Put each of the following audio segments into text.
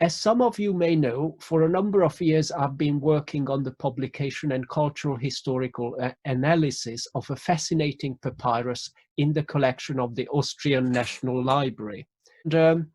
As some of you may know, for a number of years I've been working on the publication and cultural historical analysis of a fascinating papyrus in the collection of the Austrian National Library. And,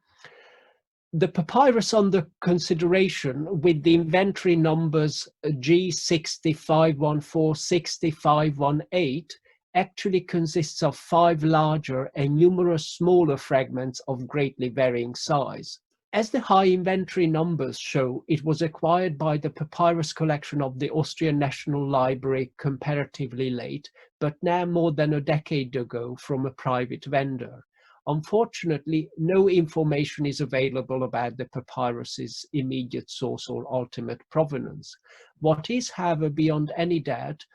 the papyrus under consideration, with the inventory numbers G6514, 6518, actually consists of 5 larger and numerous smaller fragments of greatly varying size. As the high inventory numbers show, it was acquired by the papyrus collection of the Austrian National Library comparatively late, but now more than a decade ago from a private vendor. Unfortunately, no information is available about the papyrus's immediate source or ultimate provenance. What is, however, beyond any doubt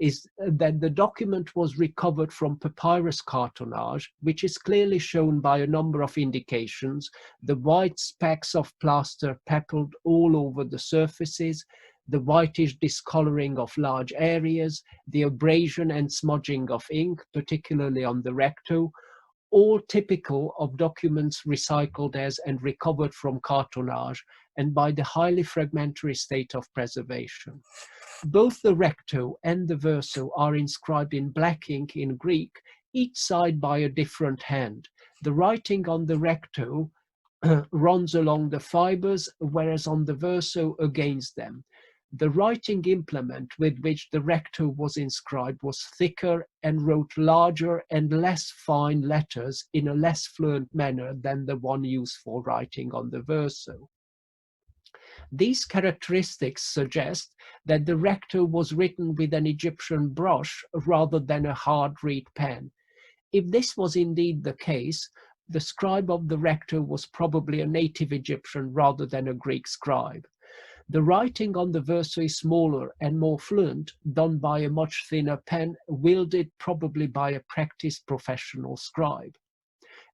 is that the document was recovered from papyrus cartonnage, which is clearly shown by a number of indications: the white specks of plaster peppered all over the surfaces, the whitish discoloring of large areas, the abrasion and smudging of ink, particularly on the recto, all typical of documents recycled as and recovered from cartonnage and by the highly fragmentary state of preservation. Both the recto and the verso are inscribed in black ink in Greek, each side by a different hand. The writing on the recto runs along the fibers, whereas on the verso against them. The writing implement with which the recto was inscribed was thicker and wrote larger and less fine letters in a less fluent manner than the one used for writing on the verso. These characteristics suggest that the recto was written with an Egyptian brush rather than a hard reed pen. If this was indeed the case, the scribe of the recto was probably a native Egyptian rather than a Greek scribe. The writing on the verso is smaller and more fluent, done by a much thinner pen, wielded probably by a practiced professional scribe.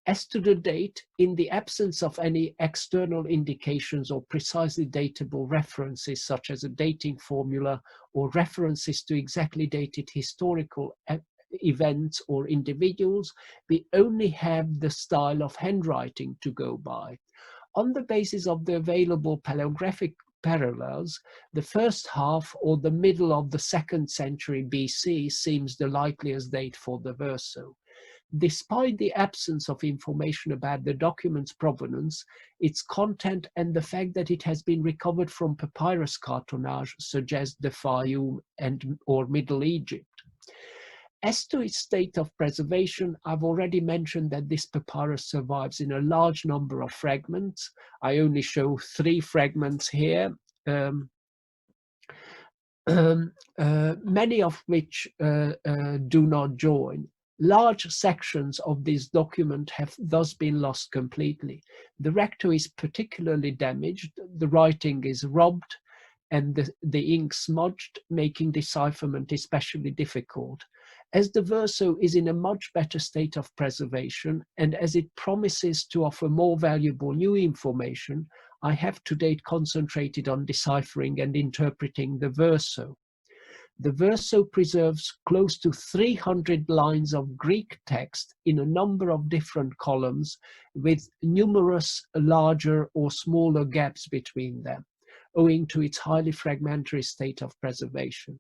As to the date, in the absence of any external indications or precisely datable references, such as a dating formula or references to exactly dated historical events or individuals, we only have the style of handwriting to go by. On the basis of the available paleographic parallels, the first half or the middle of the 2nd century BC seems the likeliest date for the verso. Despite the absence of information about the document's provenance, its content and the fact that it has been recovered from papyrus cartonnage suggest the Fayum or Middle Egypt. As to its state of preservation, I've already mentioned that this papyrus survives in a large number of fragments. I only show 3 fragments here, many of which do not join. Large sections of this document have thus been lost completely. The recto is particularly damaged, the writing is rubbed, and the ink smudged, making decipherment especially difficult. As the verso is in a much better state of preservation, and as it promises to offer more valuable new information, I have to date concentrated on deciphering and interpreting the verso. The verso preserves close to 300 lines of Greek text in a number of different columns, with numerous larger or smaller gaps between them, owing to its highly fragmentary state of preservation.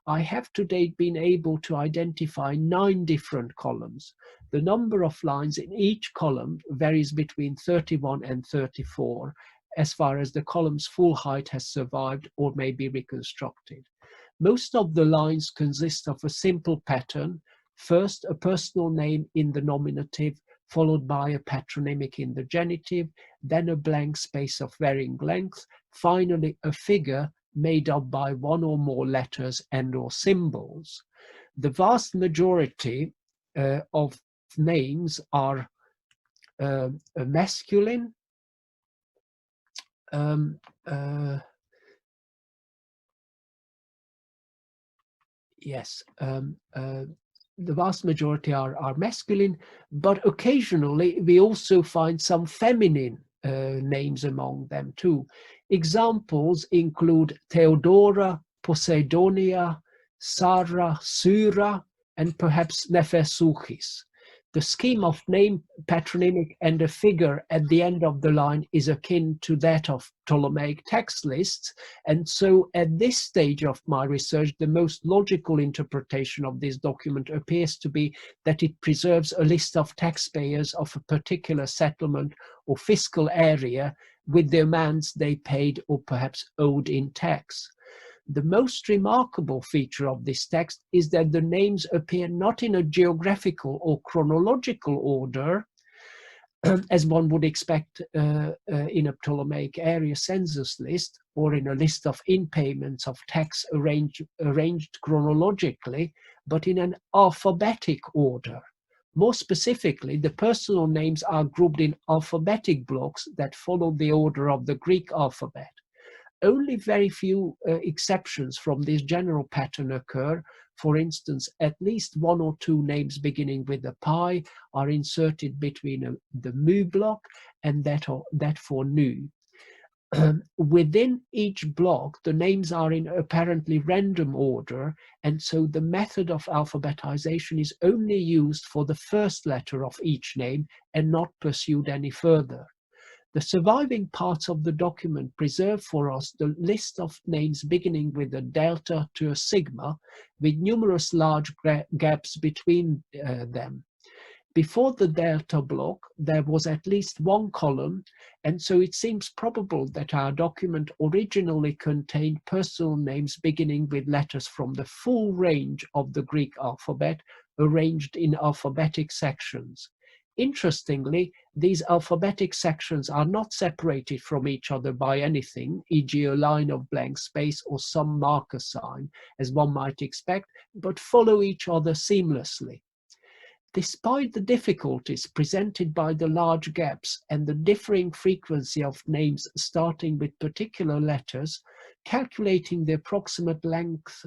I have to date been able to identify 9 different columns. The number of lines in each column varies between 31 and 34, as far as the column's full height has survived or may be reconstructed. Most of the lines consist of a simple pattern: first a personal name in the nominative, followed by a patronymic in the genitive, then a blank space of varying length, finally a figure made up by 1 or more letters and or symbols. The vast majority of names are masculine, the vast majority are masculine, but occasionally we also find some feminine names among them too. Examples include Theodora, Poseidonia, Sarah, Syra, and perhaps Nefersuchis. The scheme of name, patronymic, and a figure at the end of the line is akin to that of Ptolemaic text lists. And so at this stage of my research, the most logical interpretation of this document appears to be that it preserves a list of taxpayers of a particular settlement or fiscal area with the amounts they paid or perhaps owed in tax. The most remarkable feature of this text is that the names appear not in a geographical or chronological order, as one would expect in a Ptolemaic area census list, or in a list of in-payments of tax arranged chronologically, but in an alphabetic order. More specifically, the personal names are grouped in alphabetic blocks that follow the order of the Greek alphabet. Only very few exceptions from this general pattern occur. For instance, at least one or two names beginning with a pi are inserted between the mu block and that for nu. Within each block, the names are in apparently random order, and so the method of alphabetization is only used for the first letter of each name and not pursued any further. The surviving parts of the document preserve for us the list of names beginning with a delta to a sigma, with numerous large gaps between them. Before the delta block, there was at least one column, and so it seems probable that our document originally contained personal names beginning with letters from the full range of the Greek alphabet, arranged in alphabetic sections. Interestingly, these alphabetic sections are not separated from each other by anything, e.g. a line of blank space or some marker sign, as one might expect, but follow each other seamlessly. Despite the difficulties presented by the large gaps and the differing frequency of names starting with particular letters, calculating the approximate length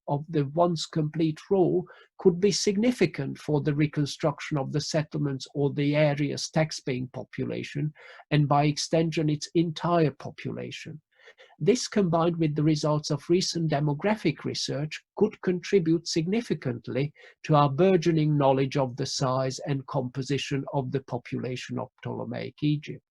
of the once complete row could be significant for the reconstruction of the settlements or the area's tax-paying population, and by extension its entire population. This, combined with the results of recent demographic research, could contribute significantly to our burgeoning knowledge of the size and composition of the population of Ptolemaic Egypt.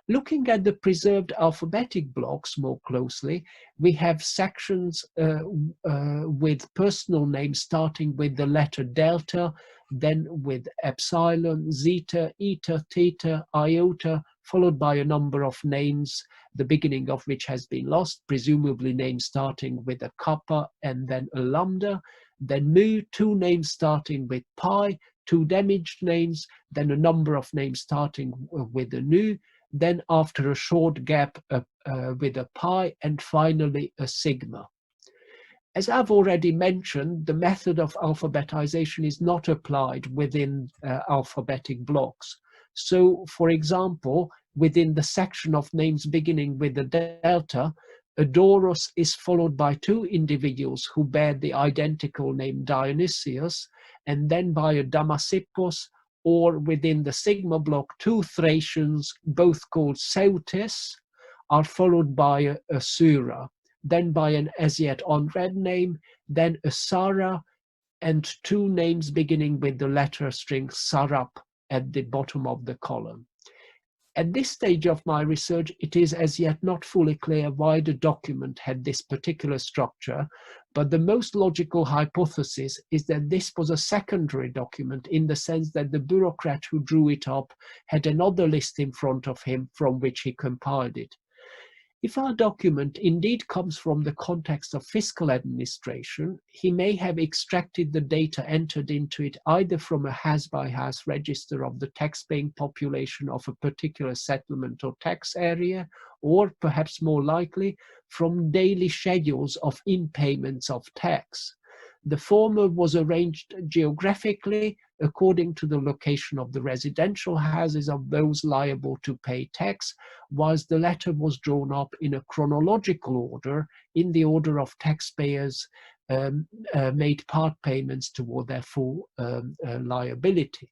Looking at the preserved alphabetic blocks more closely, we have sections with personal names starting with the letter delta, then with epsilon, zeta, eta, theta, iota, followed by a number of names, the beginning of which has been lost, presumably names starting with a kappa and then a lambda, then mu, two names starting with pi, two damaged names, then a number of names starting with a nu, then after a short gap with a pi, and finally a sigma. As I've already mentioned, the method of alphabetization is not applied within alphabetic blocks. So, for example, within the section of names beginning with a delta, a Doros is followed by two individuals who bear the identical name Dionysius, and then by a Damasippos, or within the sigma block, two Thracians, both called Seutes, are followed by a Sura, then by an as yet unread name, then a Sara, and two names beginning with the letter string Sarap at the bottom of the column. At this stage of my research, it is as yet not fully clear why the document had this particular structure, but the most logical hypothesis is that this was a secondary document in the sense that the bureaucrat who drew it up had another list in front of him from which he compiled it. If our document indeed comes from the context of fiscal administration, he may have extracted the data entered into it either from a house-by-house register of the tax-paying population of a particular settlement or tax area, or perhaps more likely, from daily schedules of in-payments of tax. The former was arranged geographically according to the location of the residential houses of those liable to pay tax, whilst the latter was drawn up in a chronological order, in the order of taxpayers made part payments toward their full liability.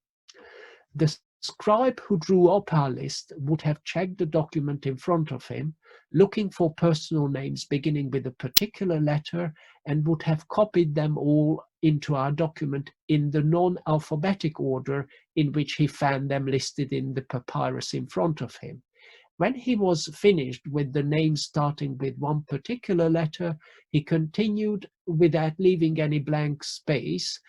The scribe who drew up our list would have checked the document in front of him, looking for personal names beginning with a particular letter, and would have copied them all into our document in the non-alphabetic order in which he found them listed in the papyrus in front of him. When he was finished with the names starting with one particular letter, he continued without leaving any blank space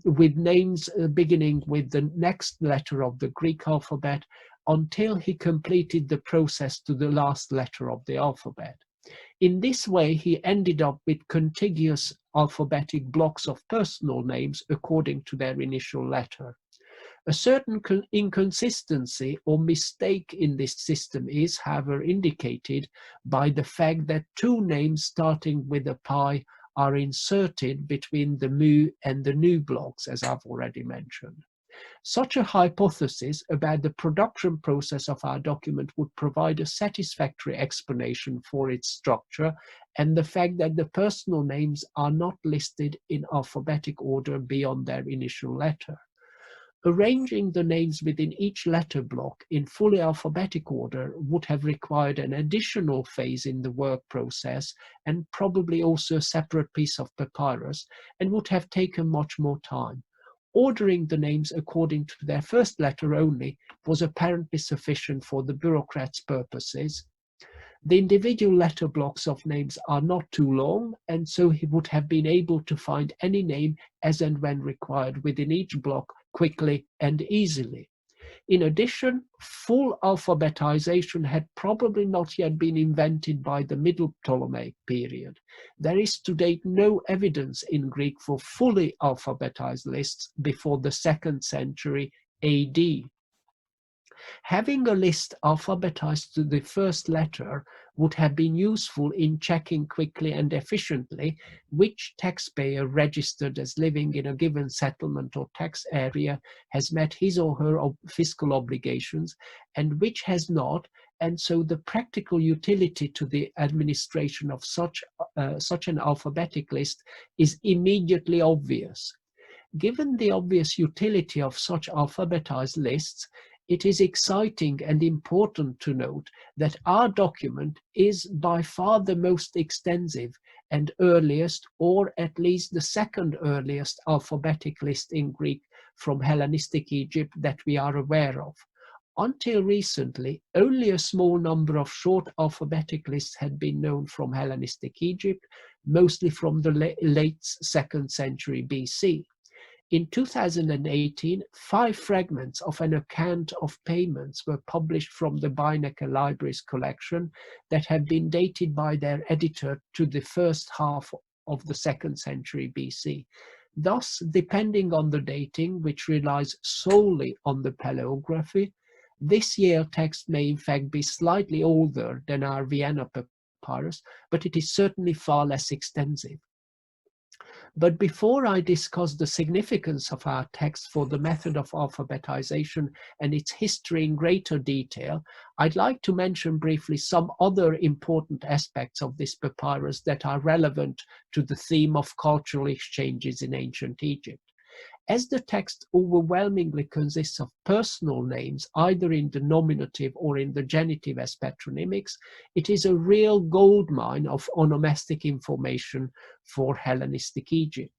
with names beginning with the next letter of the Greek alphabet until he completed the process to the last letter of the alphabet. In this way, he ended up with contiguous alphabetic blocks of personal names according to their initial letter. A certain inconsistency or mistake in this system is, however, indicated by the fact that two names starting with a pi are inserted between the mu and the nu blocks, as I've already mentioned. Such a hypothesis about the production process of our document would provide a satisfactory explanation for its structure and the fact that the personal names are not listed in alphabetic order beyond their initial letter. Arranging the names within each letter block in fully alphabetic order would have required an additional phase in the work process and probably also a separate piece of papyrus, and would have taken much more time. Ordering the names according to their first letter only was apparently sufficient for the bureaucrats' purposes. The individual letter blocks of names are not too long, and so he would have been able to find any name as and when required within each block quickly and easily. In addition, full alphabetization had probably not yet been invented by the Middle Ptolemaic period. There is to date no evidence in Greek for fully alphabetized lists before the 2nd century AD. Having a list alphabetized to the first letter would have been useful in checking quickly and efficiently which taxpayer registered as living in a given settlement or tax area has met his or her fiscal obligations and which has not, and so the practical utility to the administration of such an alphabetic list is immediately obvious. Given the obvious utility of such alphabetized lists, it is exciting and important to note that our document is by far the most extensive and earliest, or at least the second earliest alphabetic list in Greek from Hellenistic Egypt that we are aware of. Until recently, only a small number of short alphabetic lists had been known from Hellenistic Egypt, mostly from the late 2nd century BC. In 2018, 5 fragments of an account of payments were published from the Beinecke Library's collection that have been dated by their editor to the first half of the 2nd century BC. Thus, depending on the dating, which relies solely on the paleography, this Yale text may in fact be slightly older than our Vienna papyrus, but it is certainly far less extensive. But before I discuss the significance of our text for the method of alphabetization and its history in greater detail, I'd like to mention briefly some other important aspects of this papyrus that are relevant to the theme of cultural exchanges in ancient Egypt. As the text overwhelmingly consists of personal names, either in the nominative or in the genitive as patronymics, it is a real goldmine of onomastic information for Hellenistic Egypt.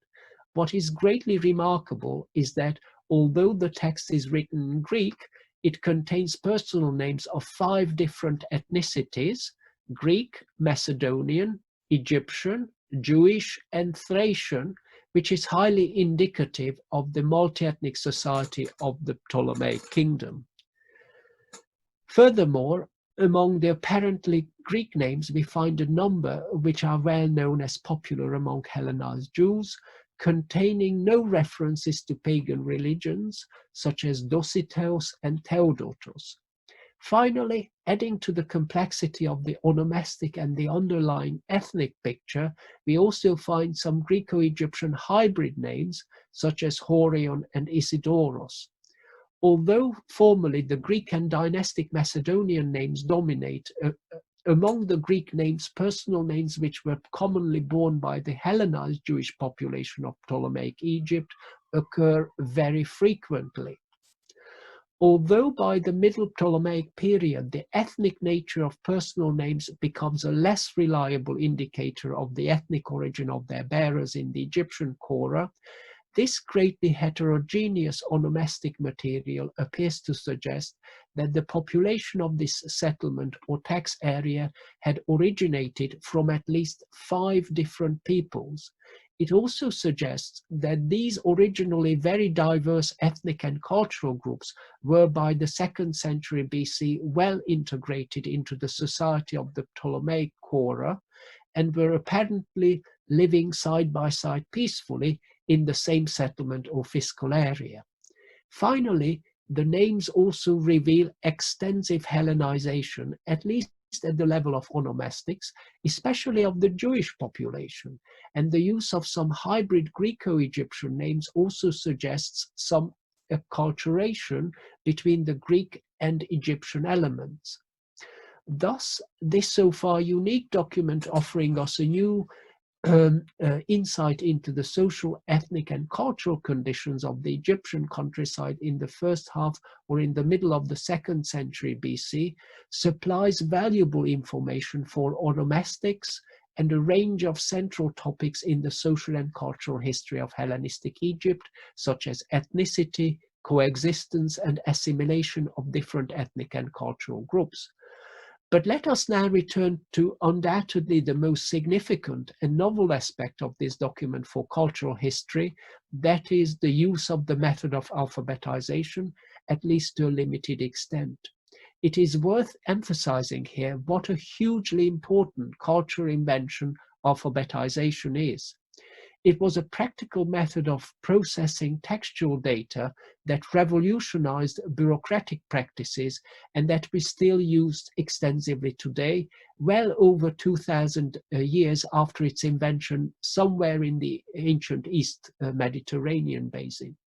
What is greatly remarkable is that although the text is written in Greek, it contains personal names of 5 different ethnicities: Greek, Macedonian, Egyptian, Jewish, and Thracian, which is highly indicative of the multi-ethnic society of the Ptolemaic kingdom. Furthermore, among the apparently Greek names, we find a number which are well known as popular among Hellenized Jews, containing no references to pagan religions, such as Dositheos and Theodotos. Finally, adding to the complexity of the onomastic and the underlying ethnic picture, we also find some Greco-Egyptian hybrid names, such as Horion and Isidoros. Although formally the Greek and dynastic Macedonian names dominate, among the Greek names, personal names which were commonly borne by the Hellenized Jewish population of Ptolemaic Egypt occur very frequently. Although by the Middle Ptolemaic period, the ethnic nature of personal names becomes a less reliable indicator of the ethnic origin of their bearers in the Egyptian Korah, this greatly heterogeneous onomastic material appears to suggest that the population of this settlement or tax area had originated from at least 5 different peoples. It also suggests that these originally very diverse ethnic and cultural groups were by the 2nd century BC well integrated into the society of the Ptolemaic Korah and were apparently living side by side peacefully in the same settlement or fiscal area. Finally, the names also reveal extensive Hellenization, at least at the level of onomastics, especially of the Jewish population, and the use of some hybrid Greco-Egyptian names also suggests some acculturation between the Greek and Egyptian elements. Thus, this so far unique document offering us a new insight into the social, ethnic, and cultural conditions of the Egyptian countryside in the first half or in the middle of the 2nd century BC supplies valuable information for onomastics and a range of central topics in the social and cultural history of Hellenistic Egypt, such as ethnicity, coexistence, and assimilation of different ethnic and cultural groups. But let us now return to undoubtedly the most significant and novel aspect of this document for cultural history, that is the use of the method of alphabetization, at least to a limited extent. It is worth emphasizing here what a hugely important cultural invention alphabetization is. It was a practical method of processing textual data that revolutionized bureaucratic practices and that we still use extensively today, well over 2000 years after its invention somewhere in the ancient East Mediterranean basin.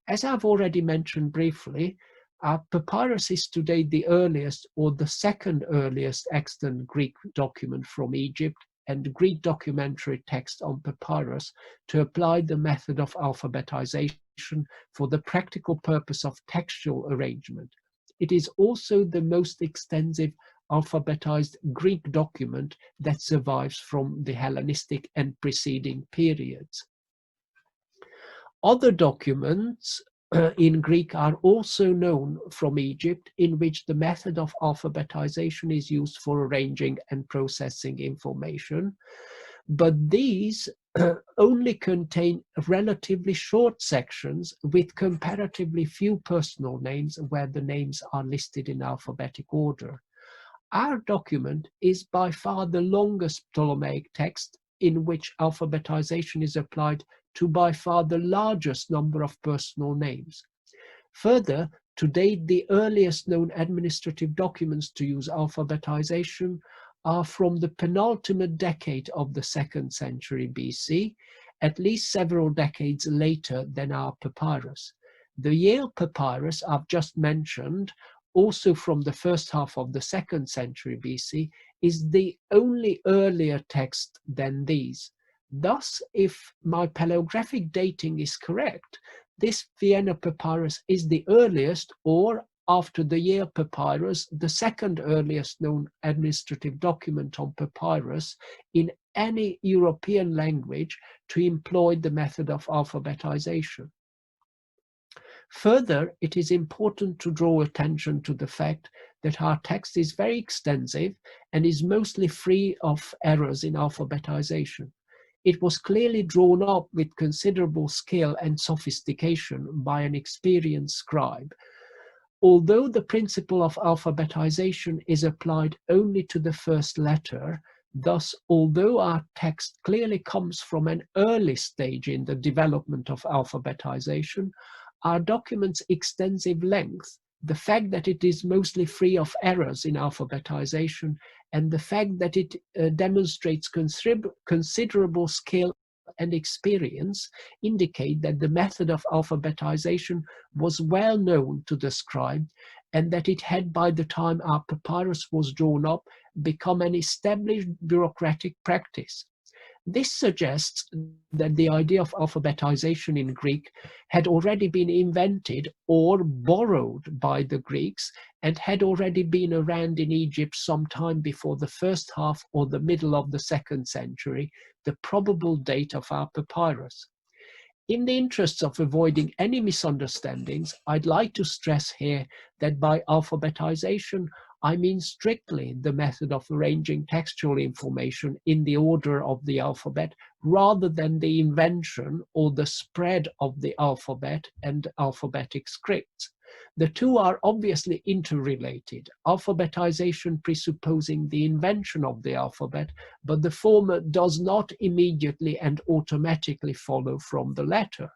As I've already mentioned briefly, our papyrus is today the earliest or the 2nd earliest extant Greek document from Egypt and Greek documentary text on papyrus to apply the method of alphabetization for the practical purpose of textual arrangement. It is also the most extensive alphabetized Greek document that survives from the Hellenistic and preceding periods. Other documents in Greek are also known from Egypt, in which the method of alphabetization is used for arranging and processing information, but these only contain relatively short sections with comparatively few personal names where the names are listed in alphabetic order. Our document is by far the longest Ptolemaic text in which alphabetization is applied to by far the largest number of personal names. Further, to date, the earliest known administrative documents to use alphabetization are from the penultimate decade of the 2nd century BC, at least several decades later than our papyrus. The Yale papyrus I've just mentioned, also from the first half of the 2nd century BC, is the only earlier text than these. Thus, if my paleographic dating is correct, this Vienna papyrus is the earliest, or after the Yale papyrus, the 2nd earliest known administrative document on papyrus in any European language to employ the method of alphabetization. Further, it is important to draw attention to the fact that our text is very extensive and is mostly free of errors in alphabetization. It was clearly drawn up with considerable skill and sophistication by an experienced scribe. Although the principle of alphabetization is applied only to the first letter, thus, although our text clearly comes from an early stage in the development of alphabetization, our document's extensive length, the fact that it is mostly free of errors in alphabetization, and the fact that it demonstrates considerable skill and experience indicate that the method of alphabetization was well known to the scribe, and that it had, by the time our papyrus was drawn up, become an established bureaucratic practice. This suggests that the idea of alphabetization in Greek had already been invented or borrowed by the Greeks and had already been around in Egypt sometime before the first half or the middle of the 2nd century, the probable date of our papyrus. In the interests of avoiding any misunderstandings, I'd like to stress here that by alphabetization, I mean strictly the method of arranging textual information in the order of the alphabet, rather than the invention or the spread of the alphabet and alphabetic scripts. The two are obviously interrelated, alphabetization presupposing the invention of the alphabet, but the former does not immediately and automatically follow from the latter.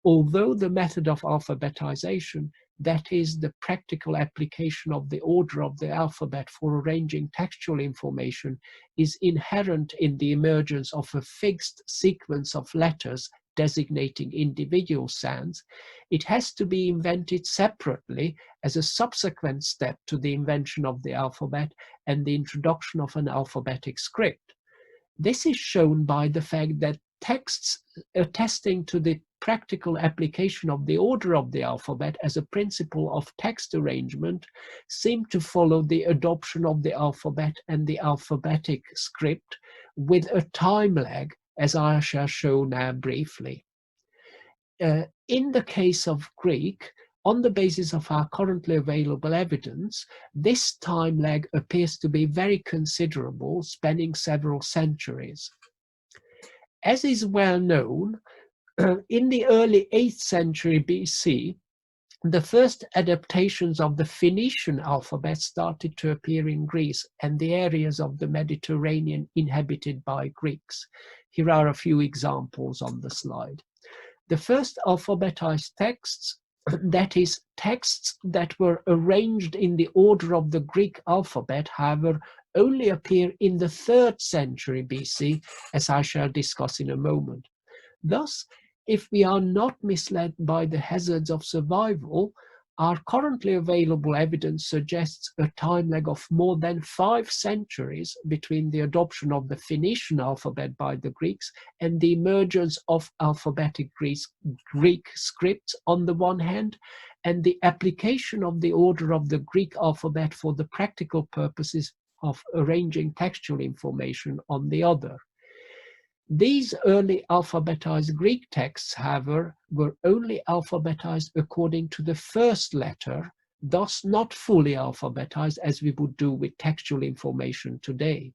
Although the method of alphabetization, that is, the practical application of the order of the alphabet for arranging textual information, is inherent in the emergence of a fixed sequence of letters designating individual sounds, it has to be invented separately as a subsequent step to the invention of the alphabet and the introduction of an alphabetic script. This is shown by the fact that texts attesting to the practical application of the order of the alphabet as a principle of text arrangement seem to follow the adoption of the alphabet and the alphabetic script with a time lag, as I shall show now briefly. In the case of Greek, on the basis of our currently available evidence, this time lag appears to be very considerable, spanning several centuries. As is well known, in the early 8th century BC, the first adaptations of the Phoenician alphabet started to appear in Greece and the areas of the Mediterranean inhabited by Greeks. Here are a few examples on the slide. The first alphabetized texts, that is, texts that were arranged in the order of the Greek alphabet, however, only appear in the 3rd century BC, as I shall discuss in a moment. Thus, if we are not misled by the hazards of survival, our currently available evidence suggests a time lag of more than 5 centuries between the adoption of the Phoenician alphabet by the Greeks and the emergence of alphabetic Greek scripts on the one hand, and the application of the order of the Greek alphabet for the practical purposes of arranging textual information on the other. These early alphabetized Greek texts, however, were only alphabetized according to the first letter, thus not fully alphabetized as we would do with textual information today.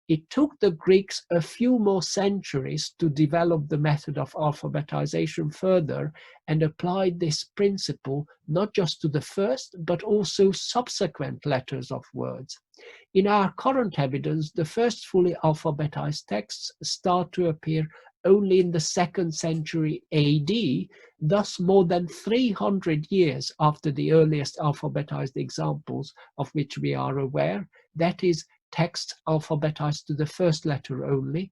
It took the Greeks a few more centuries to develop the method of alphabetization further and applied this principle not just to the first but also subsequent letters of words. In our current evidence, the first fully alphabetized texts start to appear only in the 2nd century AD, thus more than 300 years after the earliest alphabetized examples of which we are aware, that is, texts alphabetized to the first letter only,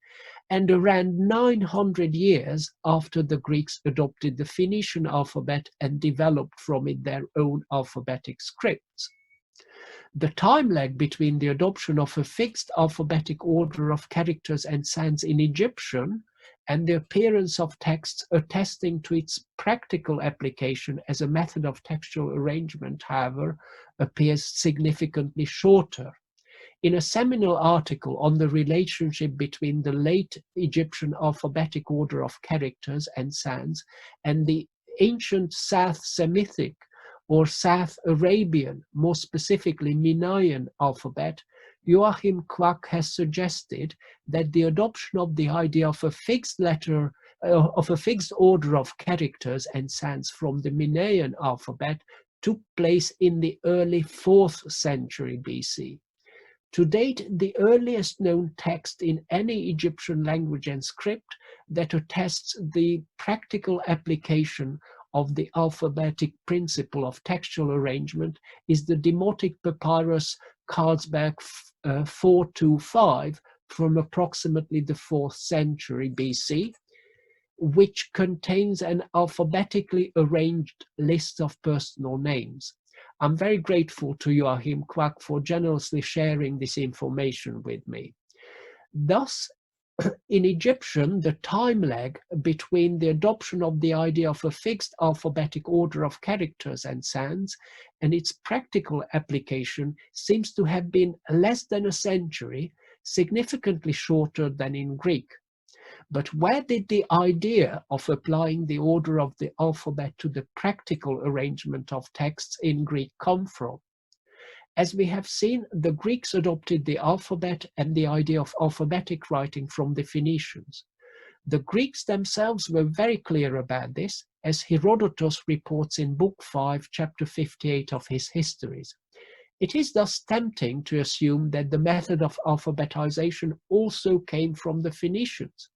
and around 900 years after the Greeks adopted the Phoenician alphabet and developed from it their own alphabetic scripts. The time lag between the adoption of a fixed alphabetic order of characters and sounds in Egyptian and the appearance of texts attesting to its practical application as a method of textual arrangement, however, appears significantly shorter. In a seminal article on the relationship between the late Egyptian alphabetic order of characters and sounds and the ancient South Semitic or South Arabian, more specifically Minoan alphabet, Joachim Quack has suggested that the adoption of the idea of a fixed order of characters and sounds from the Minoan alphabet took place in the early 4th century BC. To date, the earliest known text in any Egyptian language and script that attests the practical application of the alphabetic principle of textual arrangement is the Demotic papyrus Carlsberg 425 from approximately the 4th century BC, which contains an alphabetically arranged list of personal names. I'm very grateful to Joachim Quack for generously sharing this information with me. Thus, In Egyptian, the time lag between the adoption of the idea of a fixed alphabetic order of characters and sounds and its practical application seems to have been less than a century, significantly shorter than in Greek. But where did the idea of applying the order of the alphabet to the practical arrangement of texts in Greek come from? As we have seen, the Greeks adopted the alphabet and the idea of alphabetic writing from the Phoenicians. The Greeks themselves were very clear about this, as Herodotus reports in Book 5, Chapter 58 of his Histories. It is thus tempting to assume that the method of alphabetization also came from the Phoenicians.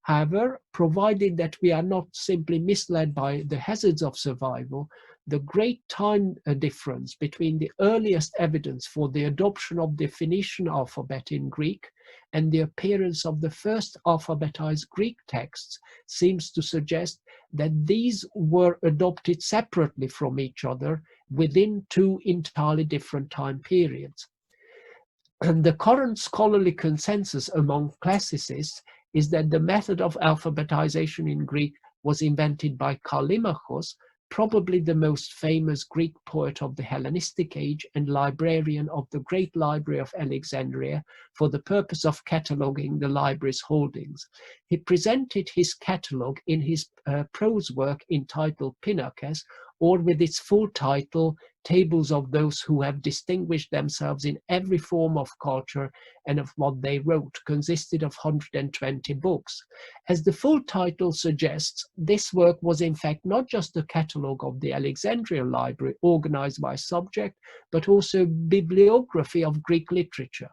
However, provided that we are not simply misled by the hazards of survival, the great time difference between the earliest evidence for the adoption of the Phoenician alphabet in Greek and the appearance of the first alphabetized Greek texts seems to suggest that these were adopted separately from each other within two entirely different time periods. And the current scholarly consensus among classicists is that the method of alphabetization in Greek was invented by Callimachus, probably the most famous Greek poet of the Hellenistic age and librarian of the Great Library of Alexandria, for the purpose of cataloguing the library's holdings. He presented his catalogue in his prose work entitled Pinakes, or with its full title, Tables of Those Who Have Distinguished Themselves in Every Form of Culture and of What They Wrote, consisted of 120 books. As the full title suggests, this work was in fact not just a catalogue of the Alexandria Library organized by subject, but also bibliography of Greek literature.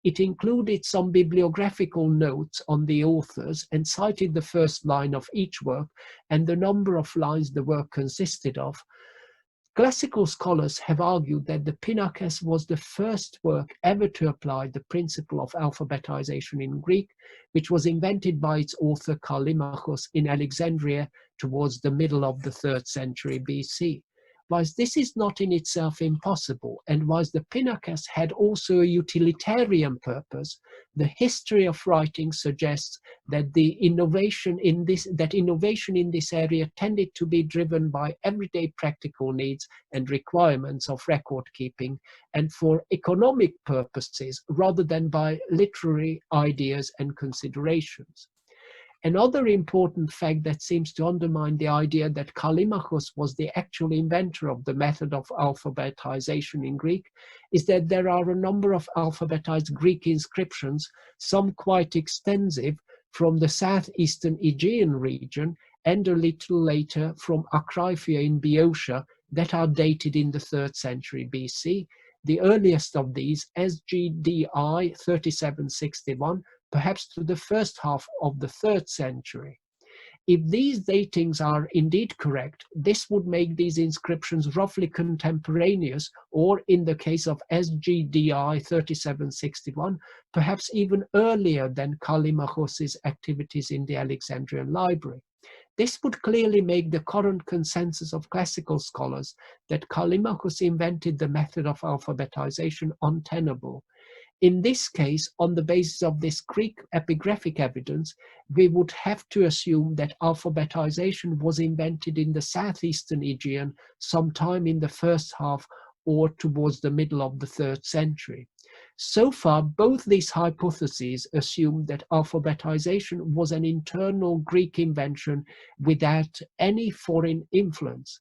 It included some bibliographical notes on the authors and cited the first line of each work and the number of lines the work consisted of. Classical scholars have argued that the Pinakes was the first work ever to apply the principle of alphabetization in Greek, which was invented by its author Callimachus in Alexandria towards the middle of the 3rd century BC. Whilst this is not in itself impossible, and whilst the Pinakes had also a utilitarian purpose, the history of writing suggests that innovation in this area tended to be driven by everyday practical needs and requirements of record keeping, and for economic purposes rather than by literary ideas and considerations. Another important fact that seems to undermine the idea that Callimachus was the actual inventor of the method of alphabetization in Greek is that there are a number of alphabetized Greek inscriptions, some quite extensive, from the southeastern Aegean region and a little later from Akryphia in Boeotia that are dated in the 3rd century BC. The earliest of these, SGDI 3761, perhaps to the first half of the 3rd century. If these datings are indeed correct, this would make these inscriptions roughly contemporaneous, or in the case of SGDI 3761, perhaps even earlier than Callimachus's activities in the Alexandrian Library. This would clearly make the current consensus of classical scholars that Callimachus invented the method of alphabetization untenable. In this case, on the basis of this Greek epigraphic evidence, we would have to assume that alphabetization was invented in the southeastern Aegean sometime in the first half or towards the middle of the 3rd century. So far, both these hypotheses assume that alphabetization was an internal Greek invention without any foreign influence.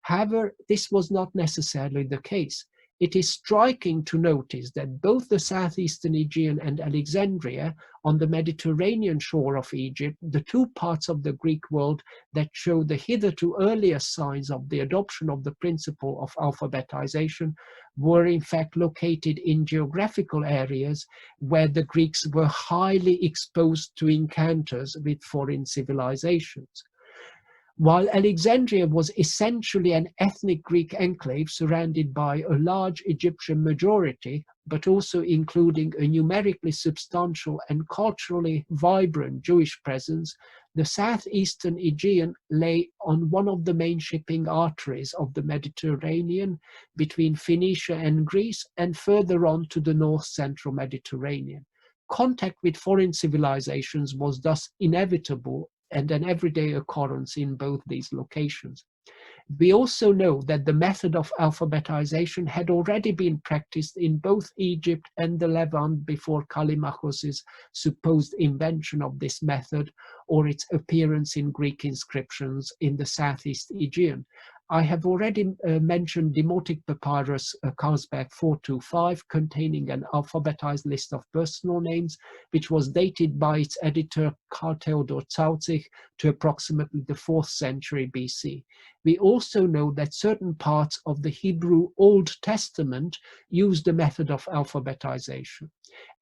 However, this was not necessarily the case. It is striking to notice that both the southeastern Aegean and Alexandria, on the Mediterranean shore of Egypt, the two parts of the Greek world that show the hitherto earliest signs of the adoption of the principle of alphabetization, were in fact located in geographical areas where the Greeks were highly exposed to encounters with foreign civilizations. While Alexandria was essentially an ethnic Greek enclave surrounded by a large Egyptian majority, but also including a numerically substantial and culturally vibrant Jewish presence, the southeastern Aegean lay on one of the main shipping arteries of the Mediterranean between Phoenicia and Greece, and further on to the north-central Mediterranean. Contact with foreign civilizations was thus inevitable and an everyday occurrence in both these locations. We also know that the method of alphabetization had already been practiced in both Egypt and the Levant before Callimachus's supposed invention of this method or its appearance in Greek inscriptions in the Southeast Aegean. I have already mentioned Demotic Papyrus Carlsberg 425 containing an alphabetized list of personal names, which was dated by its editor Karl Theodor Zauzich to approximately the 4th century BC. We also know that certain parts of the Hebrew Old Testament use the method of alphabetization.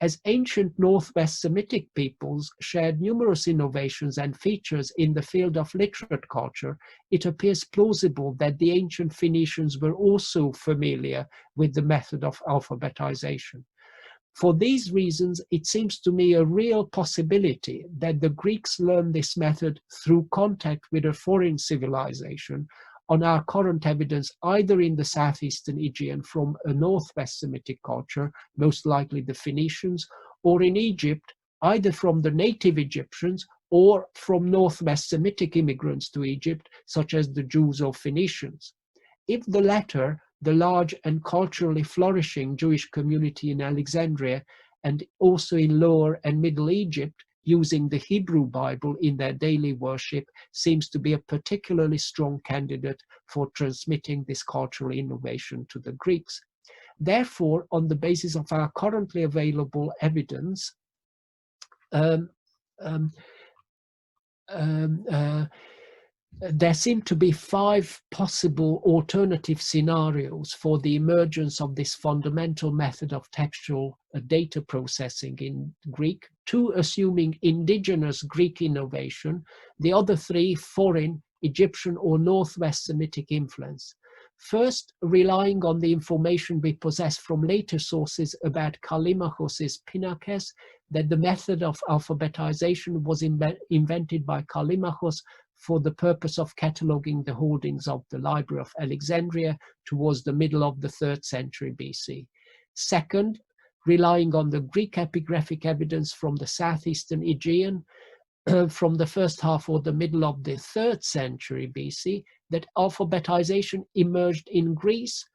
As ancient Northwest Semitic peoples shared numerous innovations and features in the field of literate culture, it appears plausible that the ancient Phoenicians were also familiar with the method of alphabetization. For these reasons, it seems to me a real possibility that the Greeks learned this method through contact with a foreign civilization on our current evidence either in the Southeastern Aegean from a Northwest Semitic culture, most likely the Phoenicians, or in Egypt, either from the native Egyptians or from Northwest Semitic immigrants to Egypt, such as the Jews or Phoenicians. If the latter, the large and culturally flourishing Jewish community in Alexandria and also in Lower and Middle Egypt, using the Hebrew Bible in their daily worship, seems to be a particularly strong candidate for transmitting this cultural innovation to the Greeks. Therefore, on the basis of our currently available evidence, there seem to be 5 possible alternative scenarios for the emergence of this fundamental method of textual data processing in Greek, 2 assuming indigenous Greek innovation, the other 3 foreign, Egyptian or Northwest Semitic influence. First, relying on the information we possess from later sources about Callimachus's Pinakes, that the method of alphabetization was invented by Callimachus for the purpose of cataloguing the holdings of the Library of Alexandria towards the middle of the 3rd century BC. Second, relying on the Greek epigraphic evidence from the Southeastern Aegean from the first half or the middle of the 3rd century BC, that alphabetization emerged in Greece,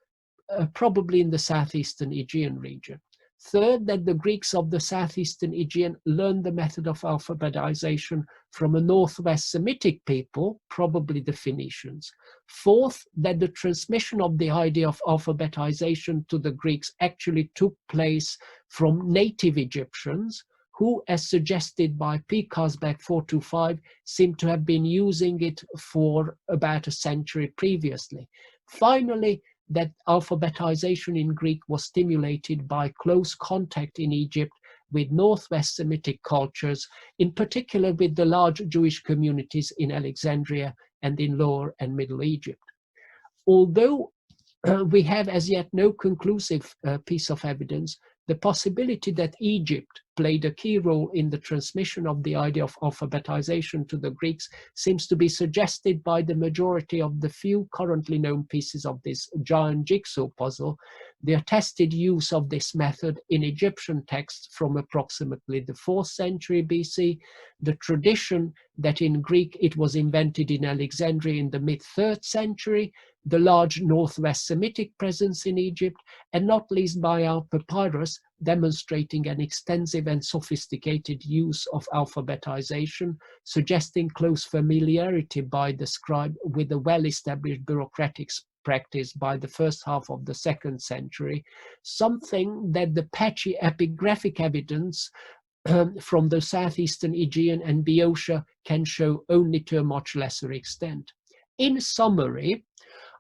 probably in the Southeastern Aegean region. Third, that the Greeks of the Southeastern Aegean learned the method of alphabetization from a Northwest Semitic people, probably the Phoenicians. Fourth, that the transmission of the idea of alphabetization to the Greeks actually took place from native Egyptians, who, as suggested by P. Carlsberg 425, seem to have been using it for about a century previously. Finally, that alphabetization in Greek was stimulated by close contact in Egypt with Northwest Semitic cultures, in particular with the large Jewish communities in Alexandria and in Lower and Middle Egypt. Although we have as yet no conclusive piece of evidence, the possibility that Egypt played a key role in the transmission of the idea of alphabetization to the Greeks seems to be suggested by the majority of the few currently known pieces of this giant jigsaw puzzle, the attested use of this method in Egyptian texts from approximately the 4th century BC, the tradition that in Greek it was invented in Alexandria in the mid-3rd century, the large Northwest Semitic presence in Egypt, and not least by our papyrus demonstrating an extensive and sophisticated use of alphabetization, suggesting close familiarity by the scribe with a well-established bureaucratic practice by the first half of the 2nd century, something that the patchy epigraphic evidence from the Southeastern Aegean and Boeotia can show only to a much lesser extent. In summary,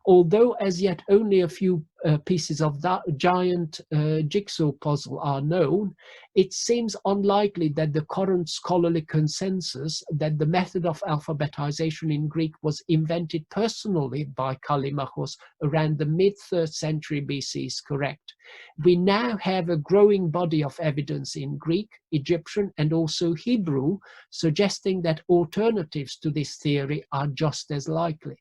although as yet only a few pieces of that giant jigsaw puzzle are known, it seems unlikely that the current scholarly consensus that the method of alphabetization in Greek was invented personally by Callimachus around the mid-3rd century BC is correct. We now have a growing body of evidence in Greek, Egyptian, and also Hebrew, suggesting that alternatives to this theory are just as likely.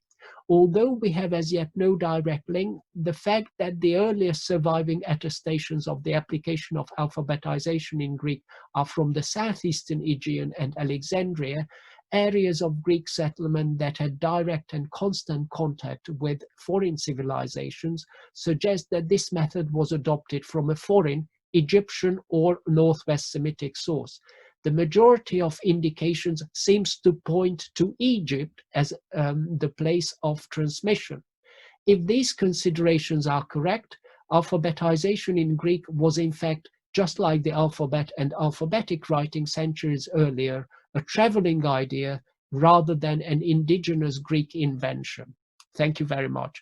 Although we have as yet no direct link, the fact that the earliest surviving attestations of the application of alphabetization in Greek are from the southeastern Aegean and Alexandria, areas of Greek settlement that had direct and constant contact with foreign civilizations, suggests that this method was adopted from a foreign, Egyptian or Northwest Semitic source. The majority of indications seems to point to Egypt as the place of transmission. If these considerations are correct, alphabetization in Greek was in fact, just like the alphabet and alphabetic writing centuries earlier, a traveling idea rather than an indigenous Greek invention. Thank you very much.